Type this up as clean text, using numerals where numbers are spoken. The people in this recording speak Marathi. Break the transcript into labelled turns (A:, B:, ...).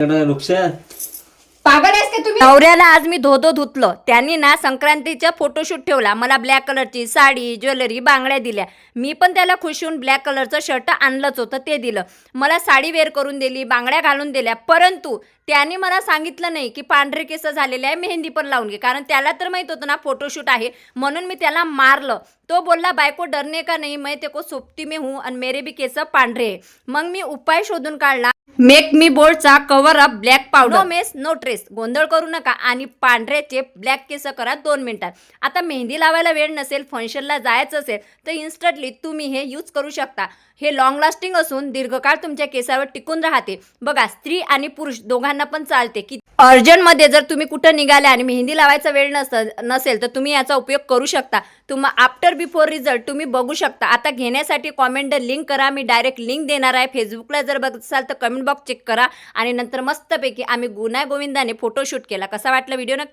A: नुकसान
B: पागल आहेस का तुम्ही?
C: नवऱ्याला आज मी धोधो धुतलं. त्यांनी ना संक्रांतीचा फोटोशूट ठेवला. मला ब्लॅक कलरची साडी, ज्वेलरी, बांगड्या दिल्या. मी पण त्याला खुश होऊन ब्लॅक कलरचं शर्ट आणलंच होतं, ते दिलं. मला साडी वेअर करून दिली, बांगड्या घालून दिल्या. परंतु त्याने मला सांगितलं नाही की पांढरे केस झालेले आहे, मेहंदी पण लावून घे. कारण त्याला तर माहित होतं ना फोटोशूट आहे, म्हणून मी त्याला मारलं. तो बोलला बायको डरने का नहीं, मैं तेको सोबती में हूँ आणि मेरे भी केस पांढरे आहे. मग मी उपाय शोधून काढला. मेक मी बोल्डचा cover up black powder. No mess no trace. गोंधळ करू नका आणि पांढऱ्याचे ब्लॅक केस करा 2 मिनिटात. आता मेहंदी लावायला वेळ नसेल, फंक्शनला जायचं असेल तर इन्स्टंटली तुम्ही हे यूज करू शकता. हे लॉंग लास्टिंग असून दीर्घकाळ तुमच्या केसावर टिकून राहते. बघा, स्त्री आणि पुरुष दोघांना पण चालते. की अर्जंटमध्ये जर तुम्ही कुठं निघाले आणि मेहंदी लावायचा वेळ नसेल तर तुम्ही याचा उपयोग करू शकता. आफ्टर बिफोर रिझल्ट तुम्ही बघू शकता. आता घेण्यासाठी कॉमेंट लिंक करा, मी डायरेक्ट लिंक देणार आहे. फेसबुकला जर बघत असाल तर कमेंट बॉक्स चेक करा आणि नंतर मस्तपैकी आम्ही गुन्हा गोविंदाने फोटोशूट केला. कसा वाटला व्हिडिओ नक्की